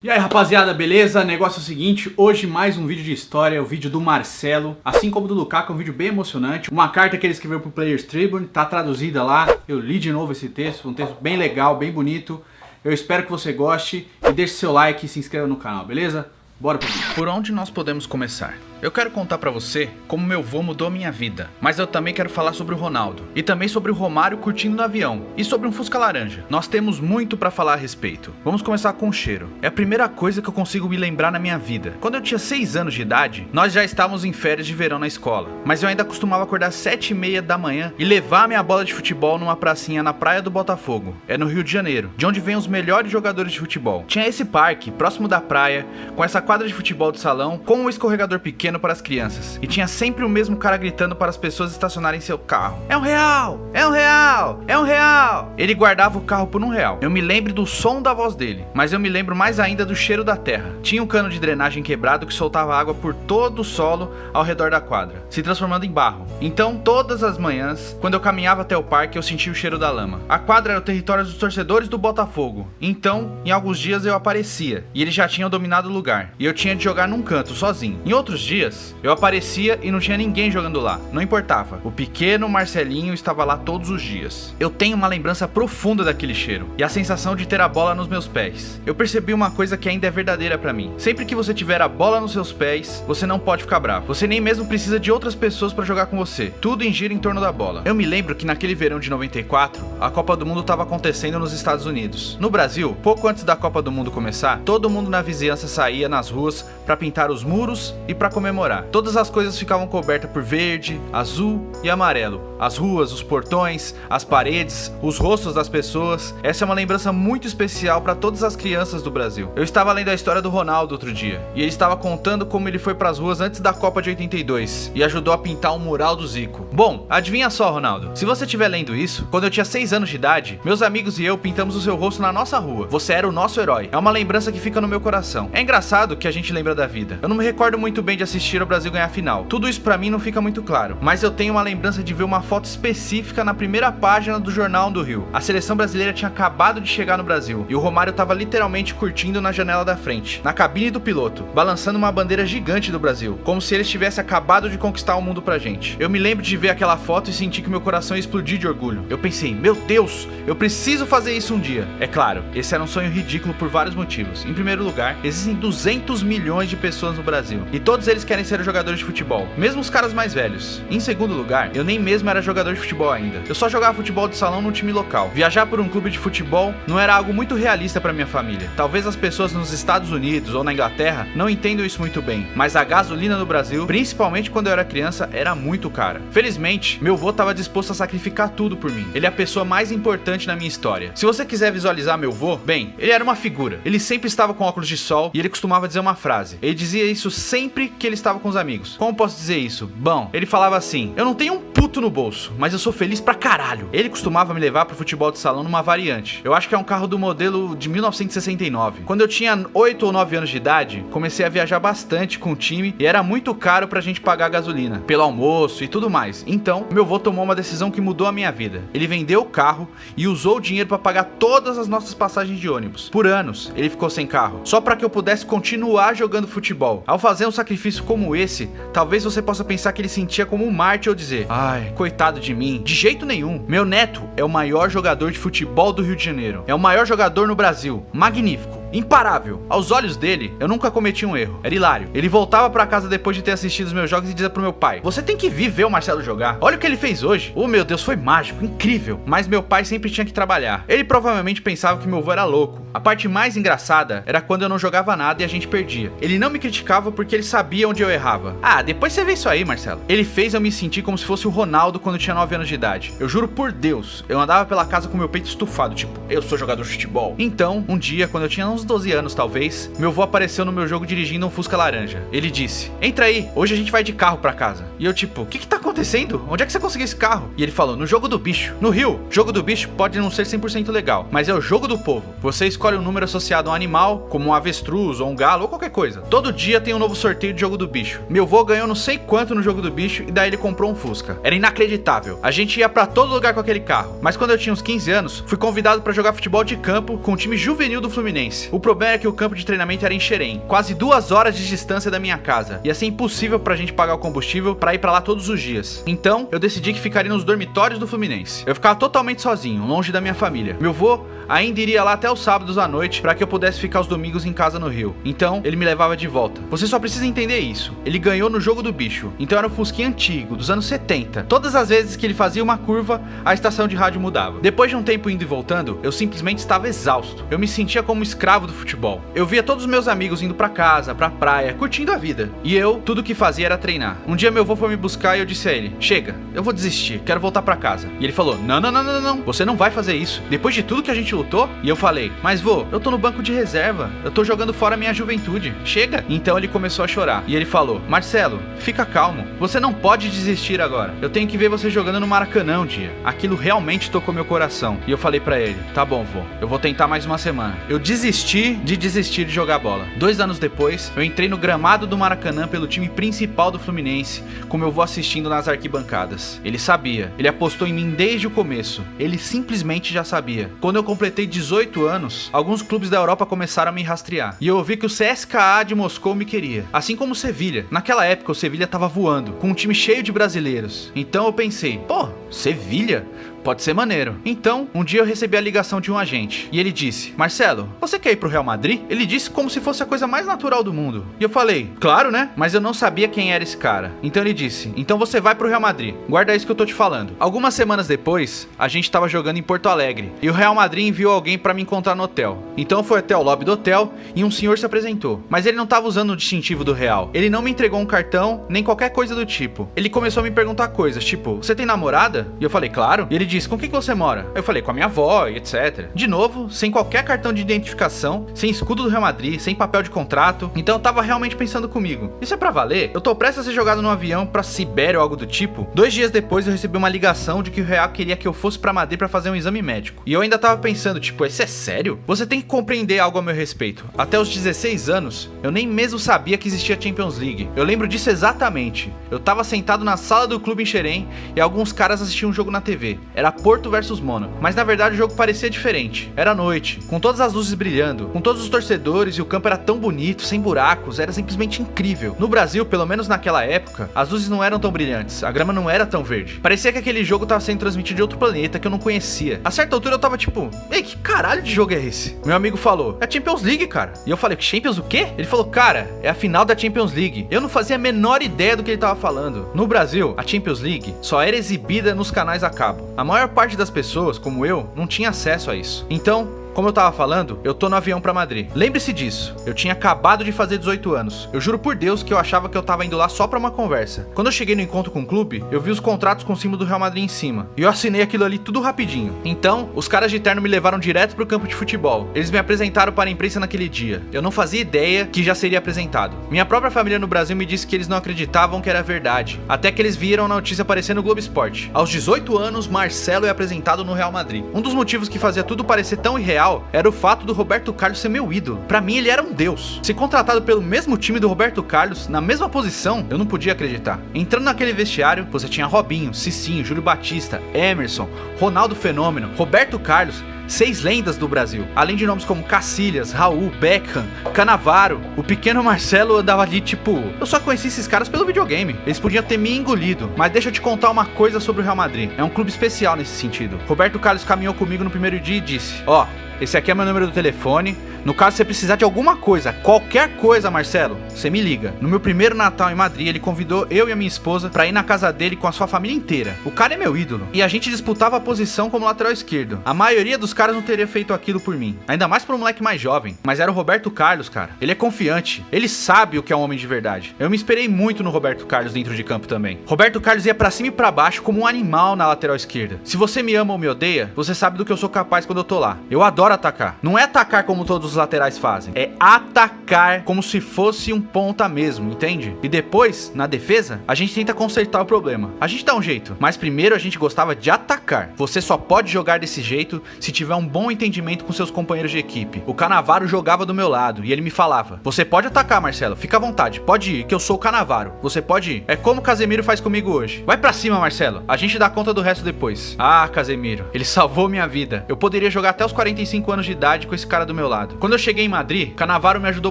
E aí rapaziada, beleza? Negócio é o seguinte, hoje mais um vídeo de história, o vídeo do Marcelo, assim como do Lukaku, é um vídeo bem emocionante. Uma carta que ele escreveu pro Players Tribune, tá traduzida lá, eu li de novo esse texto, um texto bem legal, bem bonito. Eu espero que você goste e deixe seu like e se inscreva no canal, beleza? Bora pro vídeo. Por onde nós podemos começar? Eu quero contar pra você como meu vô mudou minha vida, mas eu também quero falar sobre o Ronaldo, e também sobre o Romário curtindo no avião, e sobre um Fusca laranja. Nós temos muito pra falar a respeito. Vamos começar com o cheiro. É a primeira coisa que eu consigo me lembrar na minha vida. Quando eu tinha 6 anos de idade, nós já estávamos em férias de verão na escola, mas eu ainda costumava acordar às 7h30 da manhã e levar minha bola de futebol numa pracinha na praia do Botafogo. É no Rio de Janeiro, de onde vêm os melhores jogadores de futebol. Tinha esse parque, próximo da praia, com essa quadra de futebol de salão, com um escorregador pequeno para as crianças. E tinha sempre o mesmo cara gritando para as pessoas estacionarem seu carro. É R$1! É R$1! É R$1! Ele guardava o carro por R$1. Eu me lembro do som da voz dele, mas eu me lembro mais ainda do cheiro da terra. Tinha um cano de drenagem quebrado que soltava água por todo o solo ao redor da quadra, se transformando em barro. Então, todas as manhãs, quando eu caminhava até o parque, eu sentia o cheiro da lama. A quadra era o território dos torcedores do Botafogo. Então, em alguns dias eu aparecia, e eles já tinham dominado o lugar, e eu tinha de jogar num canto, sozinho. Em outros dias, eu aparecia e não tinha ninguém jogando lá. Não importava. O pequeno Marcelinho estava lá todos os dias. Eu tenho uma lembrança profunda daquele cheiro e a sensação de ter a bola nos meus pés. Eu percebi uma coisa que ainda é verdadeira pra mim. Sempre que você tiver a bola nos seus pés, você não pode ficar bravo. Você nem mesmo precisa de outras pessoas pra jogar com você. Tudo gira em torno da bola. Eu me lembro que naquele verão de 94, a Copa do Mundo estava acontecendo nos Estados Unidos. No Brasil, pouco antes da Copa do Mundo começar, todo mundo na vizinhança saía nas ruas pra pintar os muros e pra comemorar. Todas as coisas ficavam cobertas por verde, azul e amarelo. As ruas, os portões, as paredes, os rostos das pessoas. Essa é uma lembrança muito especial para todas as crianças do Brasil. Eu estava lendo a história do Ronaldo outro dia, e ele estava contando como ele foi para as ruas antes da Copa de 82 e ajudou a pintar um mural do Zico. Bom, adivinha só, Ronaldo, se você estiver lendo isso, quando eu tinha 6 anos de idade, meus amigos e eu pintamos o seu rosto na nossa rua. Você era o nosso herói. É uma lembrança que fica no meu coração. É engraçado que a gente lembra da vida. Eu não me recordo muito bem de assistir ao Brasil ganhar a final. Tudo isso pra mim não fica muito claro, mas eu tenho uma lembrança de ver uma foto específica na primeira página do Jornal do Rio. A seleção brasileira tinha acabado de chegar no Brasil e o Romário tava literalmente curtindo na janela da frente, na cabine do piloto, balançando uma bandeira gigante do Brasil, como se ele tivesse acabado de conquistar o mundo pra gente. Eu me lembro de ver aquela foto e sentir que meu coração ia explodir de orgulho. Eu pensei, meu Deus, eu preciso fazer isso um dia. É claro, esse era um sonho ridículo por vários motivos. Em primeiro lugar, existem 200 milhões de pessoas no Brasil e todos eles querem ser jogadores de futebol, mesmo os caras mais velhos. Em segundo lugar, eu nem mesmo era jogador de futebol ainda. Eu só jogava futebol de salão no time local. Viajar por um clube de futebol não era algo muito realista pra minha família. Talvez as pessoas nos Estados Unidos ou na Inglaterra não entendam isso muito bem, mas a gasolina no Brasil, principalmente quando eu era criança, era muito cara. Felizmente, meu vô estava disposto a sacrificar tudo por mim. Ele é a pessoa mais importante na minha história. Se você quiser visualizar meu vô, bem, ele era uma figura. Ele sempre estava com óculos de sol e ele costumava dizer uma frase. Ele dizia isso sempre que ele estava com os amigos. Como posso dizer isso? Bom, ele falava assim: eu não tenho um puto no bolso, mas eu sou feliz pra caralho. Ele costumava me levar pro futebol de salão numa variante. Eu acho que é um carro do modelo de 1969. Quando eu tinha 8 ou 9 anos de idade, comecei a viajar bastante com o time e era muito caro pra gente pagar a gasolina, pelo almoço e tudo mais. Então, meu vô tomou uma decisão que mudou a minha vida. Ele vendeu o carro e usou o dinheiro pra pagar todas as nossas passagens de ônibus. Por anos, ele ficou sem carro, só pra que eu pudesse continuar jogando futebol. Ao fazer um sacrifício como esse, talvez você possa pensar que ele sentia como um mártir ou dizer: ai, coitado de mim. De jeito nenhum. Meu neto é o maior jogador de futebol do Rio de Janeiro. É o maior jogador no Brasil. Magnífico. Imparável. Aos olhos dele, eu nunca cometi um erro. Era hilário. Ele voltava pra casa depois de ter assistido os meus jogos e dizia pro meu pai: você tem que vir ver o Marcelo jogar. Olha o que ele fez hoje. Oh meu Deus, foi mágico, incrível. Mas meu pai sempre tinha que trabalhar. Ele provavelmente pensava que meu avô era louco. A parte mais engraçada era quando eu não jogava nada e a gente perdia. Ele não me criticava porque ele sabia onde eu errava. Ah, depois você vê isso aí, Marcelo. Ele fez eu me sentir como se fosse o Ronaldo quando eu tinha 9 anos de idade. Eu juro por Deus, eu andava pela casa com meu peito estufado, tipo, eu sou jogador de futebol. Então, um dia, quando eu tinha uns 12 anos talvez, meu avô apareceu no meu jogo dirigindo um Fusca laranja. Ele disse: entra aí, hoje a gente vai de carro pra casa. E eu tipo, o que tá acontecendo? Onde é que você conseguiu esse carro? E ele falou: no jogo do bicho. No Rio, jogo do bicho pode não ser 100% legal, mas é o jogo do povo. Você escolhe um número associado a um animal, como um avestruz ou um galo ou qualquer coisa. Todo dia tem um novo sorteio de jogo do bicho. Meu avô ganhou não sei quanto no jogo do bicho e daí ele comprou um Fusca. Era inacreditável. A gente ia pra todo lugar com aquele carro. Mas quando eu tinha uns 15 anos, fui convidado pra jogar futebol de campo com o time juvenil do Fluminense. O problema é que o campo de treinamento era em Xerém, quase 2 horas de distância da minha casa. Ia ser impossível pra gente pagar o combustível pra ir pra lá todos os dias. Então, eu decidi que ficaria nos dormitórios do Fluminense. Eu ficava totalmente sozinho, longe da minha família. Meu avô ainda iria lá até os sábados à noite pra que eu pudesse ficar os domingos em casa no Rio. Então, ele me levava de volta. Você só precisa entender isso. Ele ganhou no jogo do bicho. Então era um Fusquinha antigo, dos anos 70. Todas as vezes que ele fazia uma curva, a estação de rádio mudava. Depois de um tempo indo e voltando, eu simplesmente estava exausto. Eu me sentia como um escravo do futebol. Eu via todos os meus amigos indo pra casa, pra praia, curtindo a vida. E eu, tudo que fazia era treinar. Um dia meu avô foi me buscar e eu disse a ele: chega, eu vou desistir, quero voltar pra casa. E ele falou: não, você não vai fazer isso. Depois de tudo que a gente lutou. E eu falei: mas vô, eu tô no banco de reserva, eu tô jogando fora minha juventude, chega. Então ele começou a chorar. E ele falou: Marcelo, fica calmo, você não pode desistir agora. Eu tenho que ver você jogando no Maracanã um dia. Aquilo realmente tocou meu coração. E eu falei pra ele: tá bom, vô, eu vou tentar mais uma semana. Eu desisti de jogar bola. 2 anos depois, eu entrei no gramado do Maracanã pelo time principal do Fluminense, com meu avô assistindo nas arquibancadas. Ele sabia, ele apostou em mim desde o começo. Ele simplesmente já sabia. Quando eu completei 18 anos, alguns clubes da Europa começaram a me rastrear. E eu ouvi que o CSKA de Moscou me queria. Assim como o Sevilha. Naquela época, o Sevilha tava voando, com um time cheio de brasileiros. Então eu pensei: pô, Sevilha? Pode ser maneiro. Então, um dia eu recebi a ligação de um agente. E ele disse: Marcelo, você quer ir pro Real Madrid? Ele disse como se fosse a coisa mais natural do mundo. E eu falei: claro, né? Mas eu não sabia quem era esse cara. Então ele disse: então você vai pro Real Madrid. Guarda isso que eu tô te falando. Algumas semanas depois, a gente tava jogando em Porto Alegre. E o Real Madrid enviou alguém pra me encontrar no hotel. Então eu fui até o lobby do hotel e um senhor se apresentou. Mas ele não tava usando o distintivo do Real. Ele não me entregou um cartão, nem qualquer coisa do tipo. Ele começou a me perguntar coisas, tipo: você tem namorada? E eu falei: claro. E ele disse: com quem que você mora? Eu falei: com a minha avó e etc. De novo, sem qualquer cartão de identificação, sem escudo do Real Madrid, sem papel de contrato. Então eu tava realmente pensando comigo: isso é pra valer? Eu tô prestes a ser jogado num avião pra Sibéria ou algo do tipo. 2 dias depois eu recebi uma ligação de que o Real queria que eu fosse pra Madrid pra fazer um exame médico. E eu ainda tava pensando, tipo, isso é sério? Você tem que compreender algo a meu respeito. Até os 16 anos, eu nem mesmo sabia que existia Champions League. Eu lembro disso exatamente. Eu tava sentado na sala do clube em Xerém e alguns caras assistiam um jogo na TV. Era Porto versus Mônaco. Mas na verdade o jogo parecia diferente. Era noite, com todas as luzes brilhando, com todos os torcedores, e o campo era tão bonito, sem buracos, era simplesmente incrível. No Brasil, pelo menos naquela época, as luzes não eram tão brilhantes, a grama não era tão verde. Parecia que aquele jogo tava sendo transmitido de outro planeta que eu não conhecia. A certa altura eu tava tipo: ei, que caralho de jogo é esse? Meu amigo falou: é Champions League, cara. E eu falei: Champions o quê? Ele falou: cara, é a final da Champions League. Eu não fazia a menor ideia do que ele tava falando. No Brasil, a Champions League só era exibida nos canais a cabo. A maior parte das pessoas, como eu, não tinha acesso a isso. Então, como eu tava falando, eu tô no avião pra Madrid. Lembre-se disso, eu tinha acabado de fazer 18 anos. Eu juro por Deus que eu achava que eu tava indo lá só pra uma conversa. Quando eu cheguei no encontro com o clube, eu vi os contratos com o símbolo do Real Madrid em cima. E eu assinei aquilo ali tudo rapidinho. Então, os caras de terno me levaram direto pro campo de futebol. Eles me apresentaram para a imprensa naquele dia. Eu não fazia ideia que já seria apresentado. Minha própria família no Brasil me disse que eles não acreditavam que era verdade. Até que eles viram a notícia aparecer no Globo Esporte. Aos 18 anos, Marcelo é apresentado no Real Madrid. Um dos motivos que fazia tudo parecer tão irreal era o fato do Roberto Carlos ser meu ídolo. Pra mim, ele era um deus. Ser contratado pelo mesmo time do Roberto Carlos, na mesma posição, eu não podia acreditar. Entrando naquele vestiário, você tinha Robinho, Cicinho, Júlio Batista, Emerson, Ronaldo Fenômeno, Roberto Carlos, 6 lendas do Brasil, além de nomes como Cacilhas, Raul, Beckham, Cannavaro. O pequeno Marcelo andava ali tipo: eu só conheci esses caras pelo videogame. Eles podiam ter me engolido. Mas deixa eu te contar uma coisa sobre o Real Madrid. É um clube especial nesse sentido. Roberto Carlos caminhou comigo no primeiro dia e disse: ó, esse aqui é meu número do telefone. No caso, você precisar de alguma coisa, qualquer coisa, Marcelo, você me liga. No meu primeiro Natal em Madrid, ele convidou eu e a minha esposa pra ir na casa dele com a sua família inteira. O cara é meu ídolo. E a gente disputava a posição como lateral esquerdo. A maioria dos caras não teria feito aquilo por mim. Ainda mais pra um moleque mais jovem. Mas era o Roberto Carlos, cara. Ele é confiante. Ele sabe o que é um homem de verdade. Eu me esperei muito no Roberto Carlos dentro de campo também. Roberto Carlos ia pra cima e pra baixo como um animal na lateral esquerda. Se você me ama ou me odeia, você sabe do que eu sou capaz quando eu tô lá. Eu adoro atacar. Não é atacar como todos os laterais fazem. É atacar como se fosse um ponta mesmo, entende? E depois, na defesa, a gente tenta consertar o problema. A gente dá um jeito, mas primeiro a gente gostava de atacar. Você só pode jogar desse jeito se tiver um bom entendimento com seus companheiros de equipe. O Cannavaro jogava do meu lado e ele me falava: você pode atacar, Marcelo, fica à vontade, pode ir, que eu sou o Cannavaro. Você pode ir. É como o Casemiro faz comigo hoje. Vai pra cima, Marcelo, a gente dá conta do resto depois. Ah, Casemiro, ele salvou minha vida. Eu poderia jogar até os 45 anos de idade com esse cara do meu lado. Quando eu cheguei em Madrid, Cannavaro me ajudou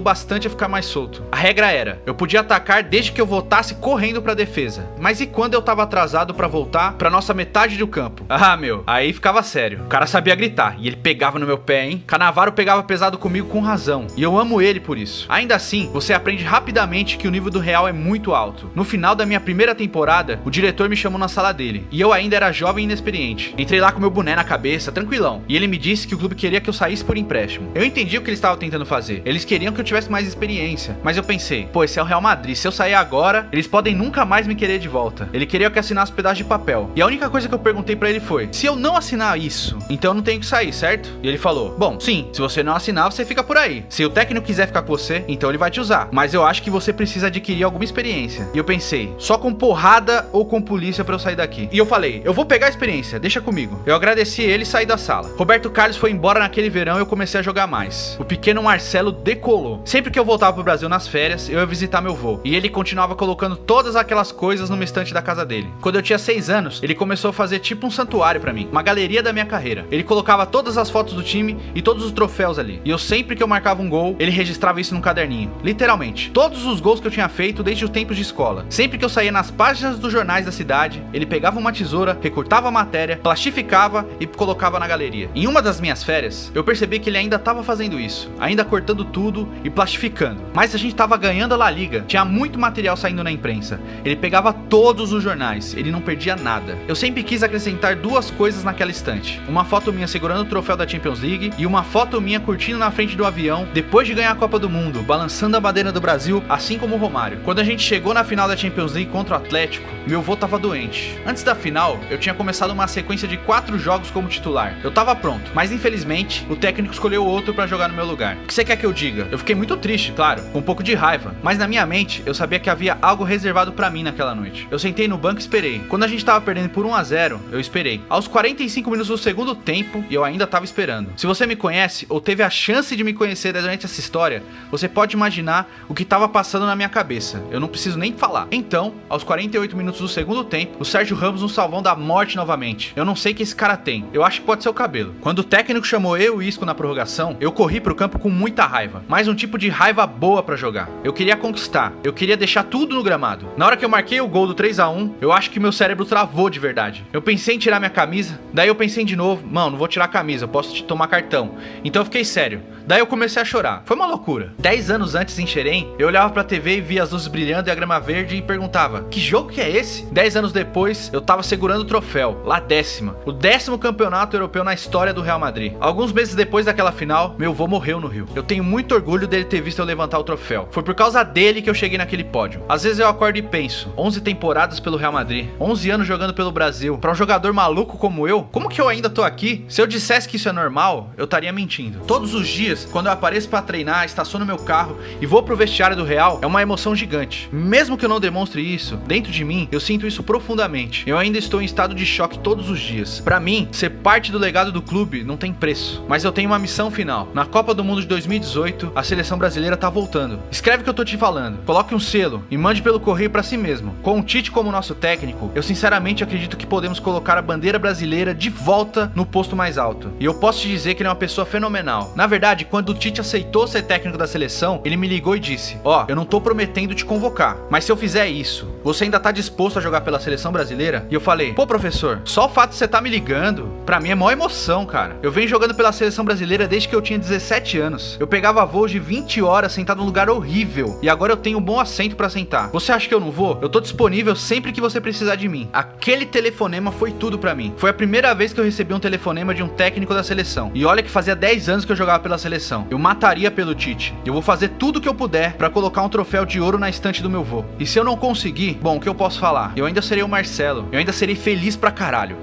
bastante a ficar mais solto. A regra era, eu podia atacar desde que eu voltasse correndo pra defesa. Mas e quando eu tava atrasado pra voltar pra nossa metade do campo? Ah, meu, aí ficava sério. O cara sabia gritar e ele pegava no meu pé, hein? Cannavaro pegava pesado comigo com razão. E eu amo ele por isso. Ainda assim, você aprende rapidamente que o nível do Real é muito alto. No final da minha primeira temporada, o diretor me chamou na sala dele. E eu ainda era jovem e inexperiente. Entrei lá com meu boné na cabeça, tranquilão. E ele me disse que o clube queria que eu saísse por empréstimo. Eu entendi o que eles estavam tentando fazer. Eles queriam que eu tivesse mais experiência. Mas eu pensei, pô, esse é o Real Madrid. Se eu sair agora, eles podem nunca mais me querer de volta. Ele queria que eu assinasse um pedaço de papel. E a única coisa que eu perguntei pra ele foi, se eu não assinar isso, então eu não tenho que sair, certo? E ele falou, bom, sim, se você não assinar, você fica por aí. Se o técnico quiser ficar com você, então ele vai te usar. Mas eu acho que você precisa adquirir alguma experiência. E eu pensei, só com porrada ou com polícia pra eu sair daqui? E eu falei, eu vou pegar a experiência, deixa comigo. Eu agradeci ele e saí da sala. Roberto Carlos foi embora naquele verão e eu comecei a jogar mais. O pequeno Marcelo decolou. Sempre que eu voltava pro Brasil nas férias, eu ia visitar meu vô. E ele continuava colocando todas aquelas coisas numa estante da casa dele. Quando eu tinha 6 anos, ele começou a fazer tipo um santuário pra mim, uma galeria da minha carreira. Ele colocava todas as fotos do time e todos os troféus ali. E eu sempre que eu marcava um gol, ele registrava isso num caderninho. Literalmente, todos os gols que eu tinha feito desde os tempos de escola. Sempre que eu saía nas páginas dos jornais da cidade, ele pegava uma tesoura, recortava a matéria, plastificava e colocava na galeria. Em uma das minhas férias, eu percebi que ele ainda estava fazendo isso, ainda cortando tudo e plastificando. Mas a gente estava ganhando a La Liga, tinha muito material saindo na imprensa. Ele pegava todos os jornais, ele não perdia nada. Eu sempre quis acrescentar duas coisas naquela estante. Uma foto minha segurando o troféu da Champions League e uma foto minha curtindo na frente do avião depois de ganhar a Copa do Mundo, balançando a bandeira do Brasil, assim como o Romário. Quando a gente chegou na final da Champions League contra o Atlético, meu avô tava doente. Antes da final, eu tinha começado uma sequência de 4 jogos como titular. Eu tava pronto, mas infelizmente, o técnico escolheu outro pra jogar no meu lugar. O que você quer que eu diga? Eu fiquei muito triste, claro, com um pouco de raiva, mas na minha mente, eu sabia que havia algo reservado pra mim naquela noite. Eu sentei no banco e esperei. Quando a gente tava perdendo por 1-0, eu esperei. Aos 45 minutos do segundo tempo, eu ainda tava esperando. Se você me conhece, ou teve a chance de me conhecer durante essa história, você pode imaginar o que tava passando na minha cabeça. Eu não preciso nem falar. Então, aos 48 minutos do segundo tempo, o Sérgio Ramos nos salvou da morte novamente. Eu não sei o que esse cara tem. Eu acho que pode ser o cabelo. Quando o técnico chamou eu e o Isco na prorrogação, eu corri pro campo com muita raiva. Mas um tipo de raiva boa pra jogar. Eu queria conquistar. Eu queria deixar tudo no gramado. Na hora que eu marquei o gol do 3-1, eu acho que meu cérebro travou de verdade. Eu pensei em tirar minha camisa, daí eu pensei de novo, mano, não vou tirar a camisa, eu posso te tomar cartão. Então eu fiquei sério. Daí eu comecei a chorar. Foi uma loucura. 10 anos antes em Xerém, eu olhava pra TV e via as luzes brilhando e a grama verde e perguntava, que jogo que é esse? 10 anos depois, eu tava segurando o troféu, La Décima. O 10º campeonato europeu na história do Real Madrid. Alguns meses depois daquela final, meu avô morreu no Rio. Eu tenho muito orgulho dele ter visto eu levantar o troféu. Foi por causa dele que eu cheguei naquele pódio. Às vezes eu acordo e penso, 11 temporadas pelo Real Madrid, 11 anos jogando pelo Brasil. Pra um jogador maluco como eu, como que eu ainda tô aqui? Se eu dissesse que isso é normal, eu estaria mentindo. Todos os dias, quando eu apareço pra treinar, estaciono meu carro e vou pro vestiário do Real, é uma emoção gigante. Mesmo que eu não demonstre isso, dentro de mim, eu sinto isso profundamente. Eu ainda estou em estado de choque todos os dias. Pra mim, ser parte do legado do clube não tem preço. Mas eu tenho uma missão final. Na Copa do Mundo de 2018, a seleção brasileira tá voltando. Escreve o que eu tô te falando, coloque um selo e mande pelo correio pra si mesmo. Com o Tite como nosso técnico, eu sinceramente acredito que podemos colocar a bandeira brasileira de volta no posto mais alto. E eu posso te dizer que ele é uma pessoa fenomenal. Na verdade, quando o Tite aceitou ser técnico da seleção, ele me ligou e disse, ó, eu não tô prometendo te convocar, mas se eu fizer isso, você ainda tá disposto a jogar pela seleção brasileira? E eu falei, pô professor, só o fato de você tá me ligando, pra mim é maior emoção, cara. Eu venho jogando pela seleção brasileira desde que eu tinha 17 anos. Eu pegava voos de 20 horas sentado num lugar horrível, e agora eu tenho um bom assento pra sentar. Você acha que eu não vou? Eu tô disponível sempre que você precisar de mim. Aquele telefonema foi tudo pra mim. Foi a primeira vez que eu recebi um telefonema de um técnico da seleção. E olha que fazia 10 anos que eu jogava pela seleção. Eu mataria pelo Tite. Eu vou fazer tudo que eu puder pra colocar um troféu de ouro na estante do meu vô. E se eu não conseguir, bom, o que eu posso falar? Eu ainda serei o Marcelo. Eu ainda serei feliz pra caralho.